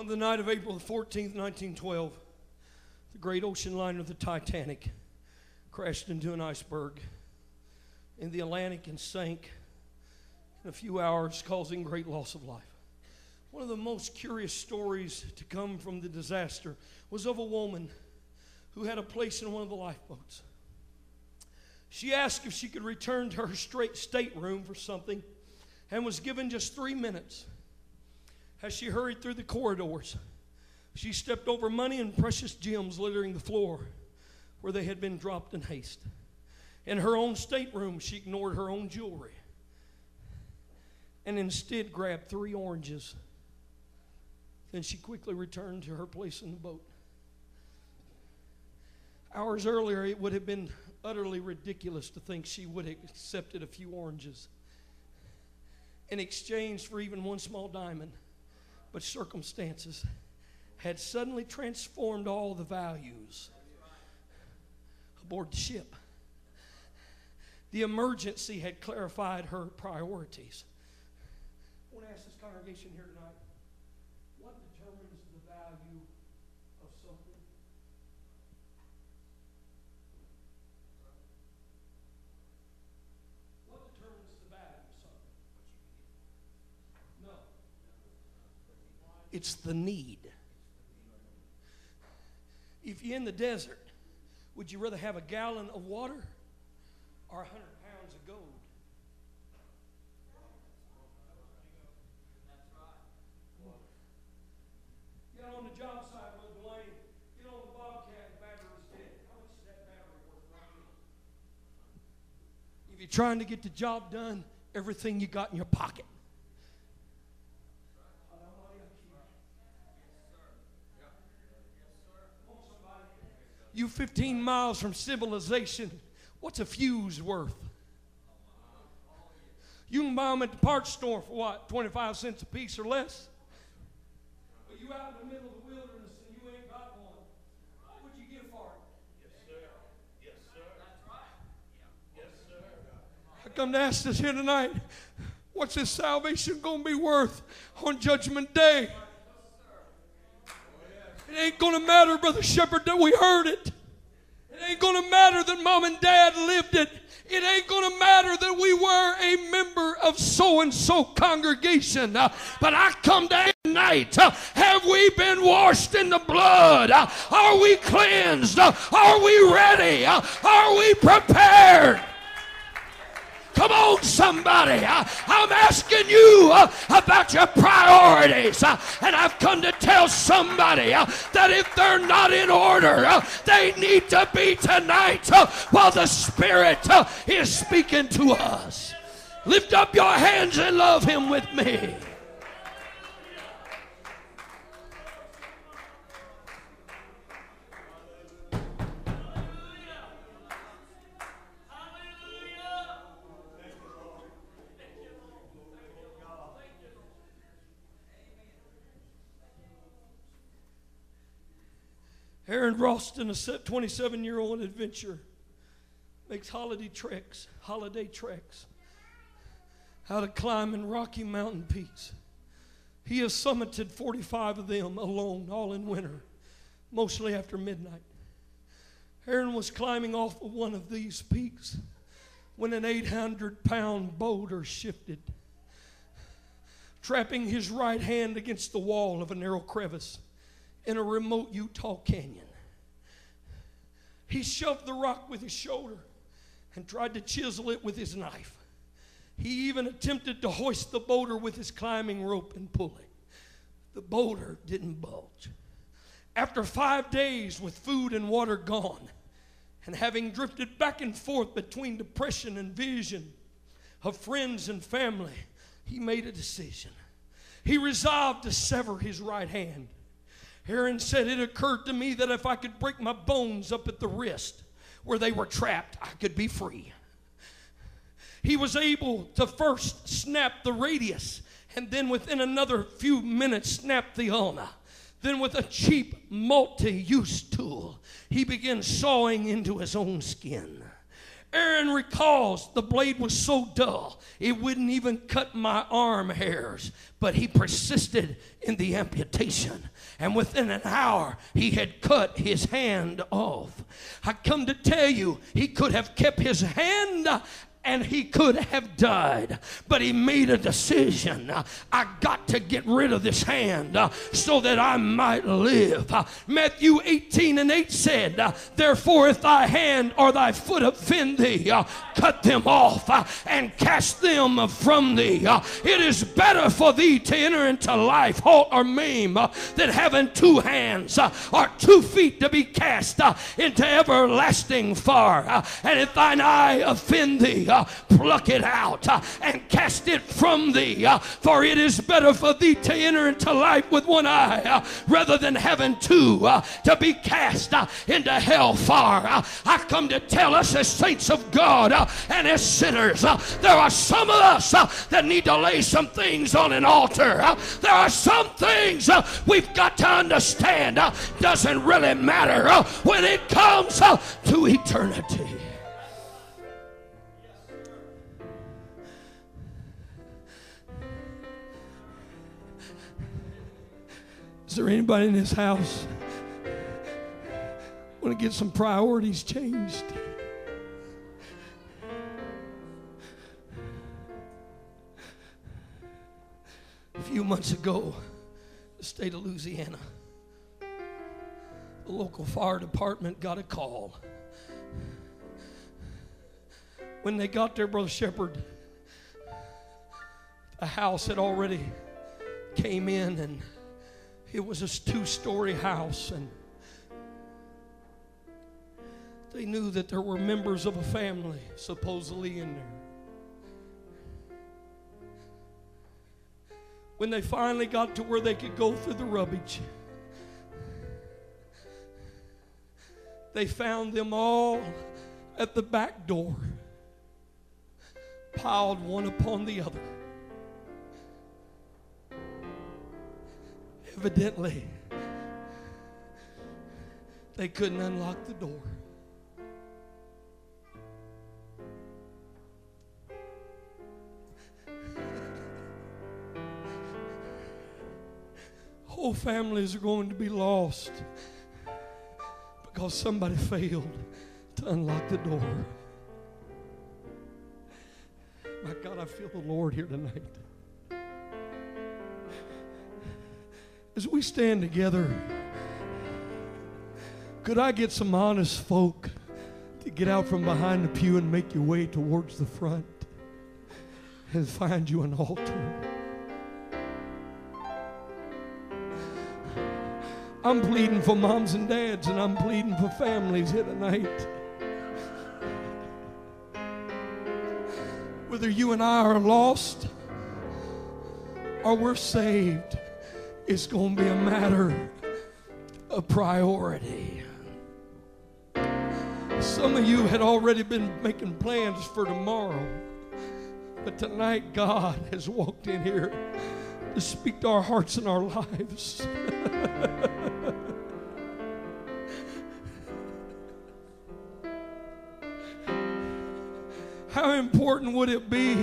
On the night of April the 14th, 1912, the great ocean liner, the Titanic, crashed into an iceberg in the Atlantic and sank in a few hours, causing great loss of life. One of the most curious stories to come from the disaster was of a woman who had a place in one of the lifeboats. She asked if she could return to her stateroom for something and was given just 3 minutes. As she hurried through the corridors, she stepped over money and precious gems littering the floor where they had been dropped in haste. In her own stateroom, she ignored her own jewelry and instead grabbed 3 oranges. Then she quickly returned to her place in the boat. Hours earlier, it would have been utterly ridiculous to think she would have accepted a few oranges in exchange for even one small diamond. But circumstances had suddenly transformed all the values aboard the ship. The emergency had clarified her priorities. I want to ask this congregation here tonight, what determines the value of something? What determines the value of something? No. It's the need. If you're in the desert, would you rather have a gallon of water or 100 pounds of gold? Get on the job site, Brother Blaine. Get on the Bobcat, the battery's dead. How much is that battery worth right now? If you're trying to get the job done, everything you got in your pocket. You 15 miles from civilization, what's a fuse worth? You can buy them at the parts store for what, 25 cents a piece or less? But you out in the middle of the wilderness and you ain't got one. What would you give for it? Yes, sir. Yes, sir. That's right. Yes, sir. I come to ask this here tonight, what's this salvation going to be worth on Judgment Day? It ain't going to matter, Brother Sheppard, that we heard it. It ain't going to matter that Mom and Dad lived it. It ain't going to matter that we were a member of so-and-so congregation. But I come to tonight. Have we been washed in the blood? Are we cleansed? Are we ready? Are we prepared? Come on, somebody. I'm asking you about your priorities. And I've come to tell somebody that if they're not in order, they need to be tonight while the Spirit is speaking to us. Lift up your hands and love Him with me. Aaron Ralston, a 27-year-old adventurer, makes holiday treks out of climbing Rocky Mountain peaks. He has summited 45 of them alone, all in winter, mostly after midnight. Aaron was climbing off of one of these peaks when an 800-pound boulder shifted, trapping his right hand against the wall of a narrow crevice in a remote Utah canyon. He shoved the rock with his shoulder and tried to chisel it with his knife. He even attempted to hoist the boulder with his climbing rope and pull it. The boulder didn't budge. After 5 days with food and water gone, and having drifted back and forth between depression and vision of friends and family, he made a decision. He resolved to sever his right hand. Aaron said, it occurred to me that if I could break my bones up at the wrist where they were trapped, I could be free. He was able to first snap the radius and then within another few minutes snap the ulna. Then with a cheap multi-use tool, he began sawing into his own skin. Aaron recalls the blade was so dull, it wouldn't even cut my arm hairs. But he persisted in the amputation. And within an hour, he had cut his hand off. I come to tell you, he could have kept his hand and he could have died, but he made a decision. I got to get rid of this hand so that I might live. Matthew 18:8 said, therefore if thy hand or thy foot offend thee, cut them off and cast them from thee. It is better for thee to enter into life halt or maim than having 2 hands or 2 feet to be cast into everlasting fire. And if thine eye offend thee, pluck it out and cast it from thee. For it is better for thee to enter into life with 1 eye rather than having 2 to be cast into hellfire. I come to tell us as saints of God and as sinners, there are some of us that need to lay some things on an altar. There are some things we've got to understand doesn't really matter when it comes to eternity. Is there anybody in this house want to get some priorities changed? A few months ago, the state of Louisiana, the local fire department got a call. When they got there, Brother Sheppard, the house had already came in, and it was a 2-story house, and they knew that there were members of a family supposedly in there. When they finally got to where they could go through the rubbish, they found them all at the back door, piled one upon the other. Evidently, they couldn't unlock the door. Whole families are going to be lost because somebody failed to unlock the door. My God, I feel the Lord here tonight. As we stand together, could I get some honest folk to get out from behind the pew and make your way towards the front and find you an altar? I'm pleading for moms and dads, and I'm pleading for families here tonight. Whether you and I are lost or we're saved, it's going to be a matter of priority. Some of you had already been making plans for tomorrow, but tonight God has walked in here to speak to our hearts and our lives. How important would it be